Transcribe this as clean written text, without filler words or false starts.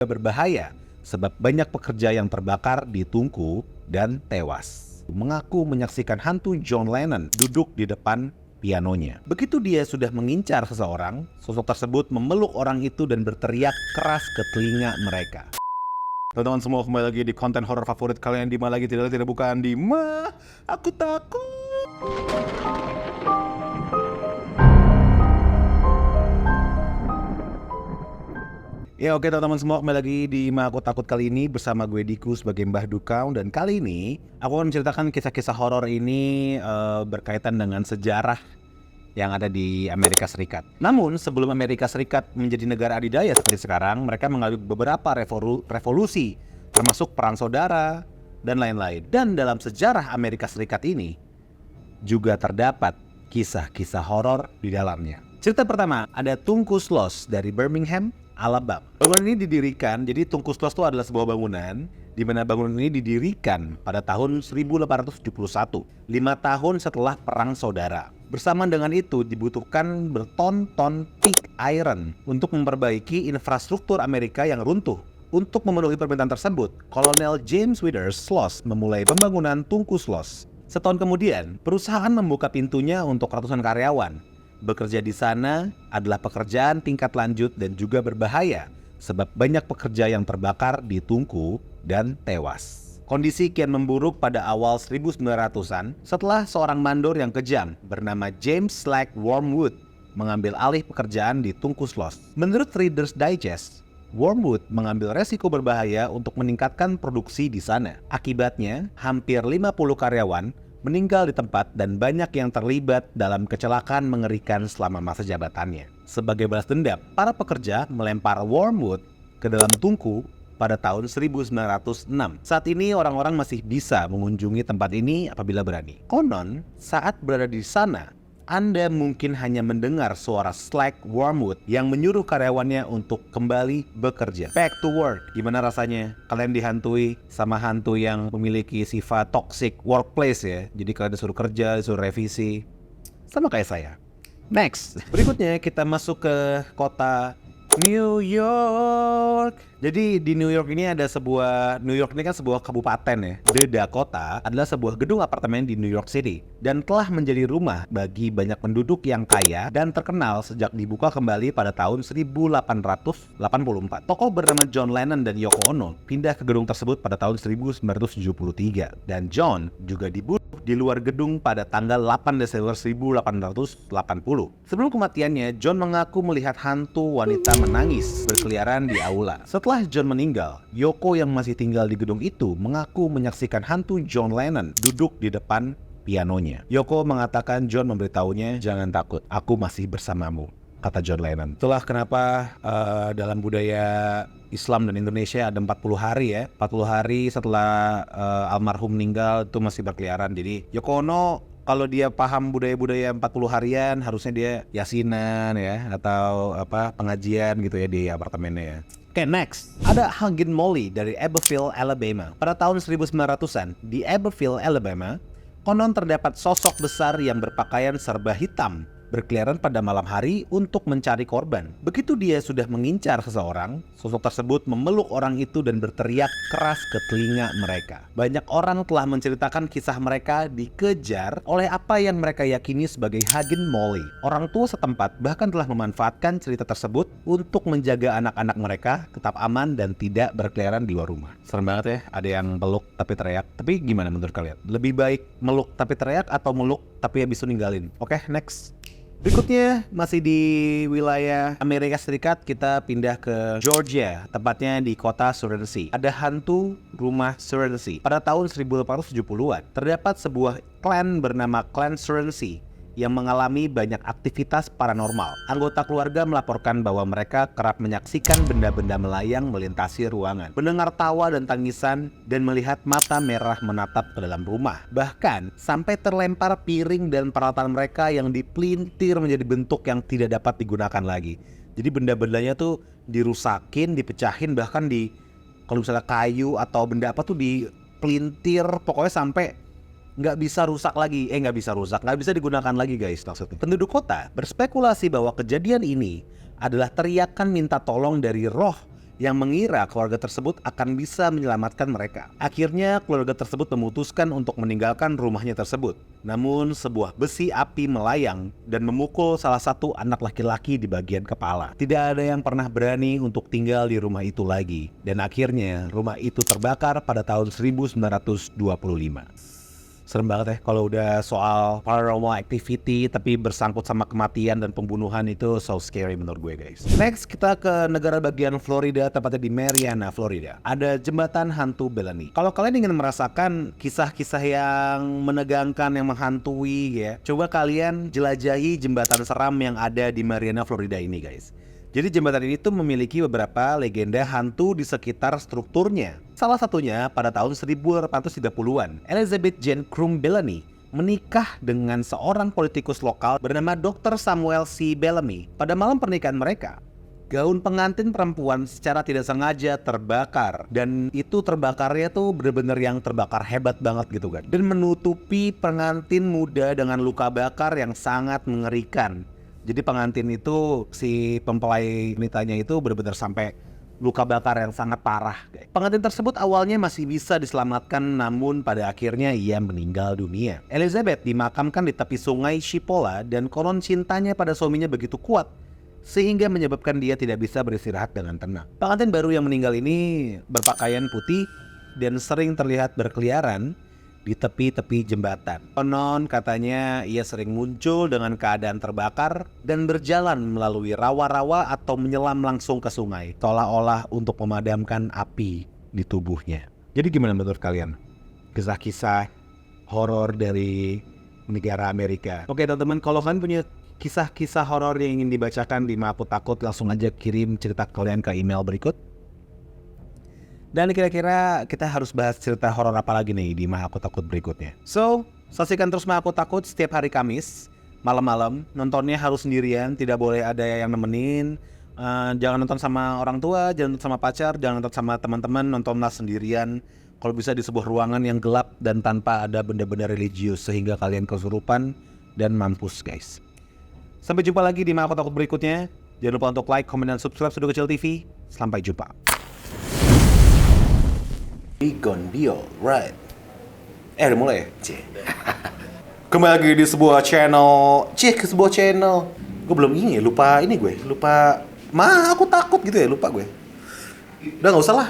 berbahaya sebab banyak pekerja yang terbakar di tungku dan tewas. Mengaku menyaksikan hantu John Lennon duduk di depan pianonya. Begitu dia sudah mengincar seseorang, sosok tersebut memeluk orang itu dan berteriak keras ke telinga mereka. Teman-teman semua, kembali lagi di konten horor favorit kalian, di mana lagi tidak bukan di Ma Aku Takut. Ya oke teman-teman semua, kembali lagi di Ma Aku Takut kali ini bersama gue Diku sebagai Mbah Dukaun. Dan kali ini aku akan menceritakan kisah-kisah horor ini berkaitan dengan sejarah yang ada di Amerika Serikat. Namun sebelum Amerika Serikat menjadi negara adidaya seperti sekarang, mereka mengalami beberapa revolusi, termasuk perang saudara dan lain-lain. Dan dalam sejarah Amerika Serikat ini juga terdapat kisah-kisah horor di dalamnya. Cerita pertama, ada Tungkus Lost dari Birmingham, Alabama. Bangunan ini didirikan, jadi Tungkus Lost itu adalah sebuah bangunan di mana bangunan ini didirikan pada tahun 1871, 5 tahun setelah Perang Saudara. Bersamaan dengan itu dibutuhkan berton-ton pig iron untuk memperbaiki infrastruktur Amerika yang runtuh. Untuk memenuhi permintaan tersebut, Kolonel James Withers Sloss memulai pembangunan Tungkus Lost. Setahun kemudian, perusahaan membuka pintunya untuk ratusan karyawan. Bekerja di sana adalah pekerjaan tingkat lanjut dan juga berbahaya sebab banyak pekerja yang terbakar di tungku dan tewas. Kondisi kian memburuk pada awal 1900-an setelah seorang mandor yang kejam bernama James Slack Wormwood mengambil alih pekerjaan di Tungkus Lost. Menurut Reader's Digest, Wormwood mengambil resiko berbahaya untuk meningkatkan produksi di sana. Akibatnya, hampir 50 karyawan meninggal di tempat dan banyak yang terlibat dalam kecelakaan mengerikan selama masa jabatannya. Sebagai balas dendam, para pekerja melempar Wormwood ke dalam tungku pada tahun 1906. Saat ini orang-orang masih bisa mengunjungi tempat ini apabila berani. Konon, saat berada di sana, Anda mungkin hanya mendengar suara Slack Wormwood yang menyuruh karyawannya untuk kembali bekerja. Back to work. Gimana rasanya kalian dihantui sama hantu yang memiliki sifat toxic workplace ya? Jadi kalian disuruh kerja, disuruh revisi. Sama kayak saya. Next. Berikutnya kita masuk ke kota New York. Jadi di New York ini ada New York ini kan sebuah kabupaten ya. The Dakota adalah sebuah gedung apartemen di New York City dan telah menjadi rumah bagi banyak penduduk yang kaya dan terkenal sejak dibuka kembali pada tahun 1884. Tokoh bernama John Lennon dan Yoko Ono pindah ke gedung tersebut pada tahun 1973 dan John juga dibunuh di luar gedung pada tanggal 8 Desember 1880. Sebelum kematiannya, John mengaku melihat hantu wanita menangis berkeliaran di aula. Setelah John meninggal, Yoko yang masih tinggal di gedung itu mengaku menyaksikan hantu John Lennon duduk di depan pianonya. Yoko mengatakan John memberitahunya, "Jangan takut, aku masih bersamamu," kata John Lennon. Itulah kenapa dalam budaya Islam dan Indonesia ada 40 hari ya. 40 hari setelah almarhum meninggal itu masih berkeliaran. Jadi Yoko Ono kalau dia paham budaya-budaya 40 harian harusnya dia yasinan ya atau pengajian gitu ya di apartemennya ya. Oke, next. Ada Huggin Molly dari Aberville, Alabama. Pada tahun 1900-an, di Aberville, Alabama, konon terdapat sosok besar yang berpakaian serba hitam berkeliaran pada malam hari untuk mencari korban. Begitu dia sudah mengincar seseorang, sosok tersebut memeluk orang itu dan berteriak keras ke telinga mereka. Banyak orang telah menceritakan kisah mereka dikejar oleh apa yang mereka yakini sebagai Huggin Molly. Orang tua setempat bahkan telah memanfaatkan cerita tersebut untuk menjaga anak-anak mereka tetap aman dan tidak berkeliaran di luar rumah. Serem banget ya, ada yang meluk tapi teriak. Tapi gimana menurut kalian? Lebih baik meluk tapi teriak atau meluk tapi habis itu ninggalin? Oke, next. Berikutnya masih di wilayah Amerika Serikat, kita pindah ke Georgia, tepatnya di kota Swansea. Ada hantu rumah Swansea. Pada tahun 1870-an, terdapat sebuah klan bernama Klan Swansea yang mengalami banyak aktivitas paranormal. Anggota keluarga melaporkan bahwa mereka kerap menyaksikan benda-benda melayang melintasi ruangan, mendengar tawa dan tangisan, dan melihat mata merah menatap ke dalam rumah. Bahkan sampai terlempar piring dan peralatan mereka yang dipelintir menjadi bentuk yang tidak dapat digunakan lagi. Jadi benda-bendanya tuh dirusakin, dipecahin, bahkan kalau misalnya kayu atau benda apa tuh dipelintir, pokoknya sampai nggak bisa digunakan lagi guys maksudnya. Penduduk kota berspekulasi bahwa kejadian ini adalah teriakan minta tolong dari roh yang mengira keluarga tersebut akan bisa menyelamatkan mereka. Akhirnya keluarga tersebut memutuskan untuk meninggalkan rumahnya tersebut. Namun sebuah besi api melayang dan memukul salah satu anak laki-laki di bagian kepala. Tidak ada yang pernah berani untuk tinggal di rumah itu lagi. Dan akhirnya rumah itu terbakar pada tahun 1925. Serem banget ya kalau udah soal paranormal activity tapi bersangkut sama kematian dan pembunuhan, itu so scary menurut gue guys. Next kita ke negara bagian Florida, tepatnya di Mariana, Florida. Ada jembatan hantu Bellamy. Kalau kalian ingin merasakan kisah-kisah yang menegangkan, yang menghantui ya, coba kalian jelajahi jembatan seram yang ada di Mariana, Florida ini guys. Jadi jembatan ini tuh memiliki beberapa legenda hantu di sekitar strukturnya. Salah satunya pada tahun 1830-an, Elizabeth Jane Crum Bellamy menikah dengan seorang politikus lokal bernama Dr. Samuel C. Bellamy. Pada malam pernikahan mereka, gaun pengantin perempuan secara tidak sengaja terbakar. Dan itu terbakarnya tuh bener-bener yang terbakar hebat banget gitu kan. Dan menutupi pengantin muda dengan luka bakar yang sangat mengerikan. Jadi pengantin itu, si mempelai wanitanya itu benar-benar sampai luka bakar yang sangat parah. Pengantin tersebut awalnya masih bisa diselamatkan, namun pada akhirnya ia meninggal dunia. Elizabeth dimakamkan di tepi sungai Cipolla dan konon cintanya pada suaminya begitu kuat sehingga menyebabkan dia tidak bisa beristirahat dengan tenang. Pengantin baru yang meninggal ini berpakaian putih dan sering terlihat berkeliaran di tepi-tepi jembatan. Konon katanya ia sering muncul dengan keadaan terbakar dan berjalan melalui rawa-rawa atau menyelam langsung ke sungai, seolah-olah untuk memadamkan api di tubuhnya. Jadi gimana menurut kalian kisah-kisah horor dari negara Amerika? Oke teman-teman, kalau kalian punya kisah-kisah horor yang ingin dibacakan di Ma Aku Takut, langsung aja kirim cerita kalian ke email berikut. Dan kira-kira kita harus bahas cerita horor apa lagi nih di Ma Aku Takut berikutnya. So, saksikan terus Ma Aku Takut setiap hari Kamis malam-malam. Nontonnya harus sendirian, tidak boleh ada yang nemenin. Jangan nonton sama orang tua, jangan nonton sama pacar, jangan nonton sama teman-teman, nontonlah sendirian. Kalau bisa di sebuah ruangan yang gelap dan tanpa ada benda-benda religius sehingga kalian kesurupan dan mampus guys. Sampai jumpa lagi di Ma Aku Takut berikutnya. Jangan lupa untuk like, comment, dan subscribe Sudut Kecil TV. Sampai jumpa. We gonna be alright. Udah mulai ya? Kembali lagi di sebuah channel. Ke sebuah channel. Gue belum ini ya, lupa Ma Aku Takut gitu ya, lupa gue. Udah gak usah lah.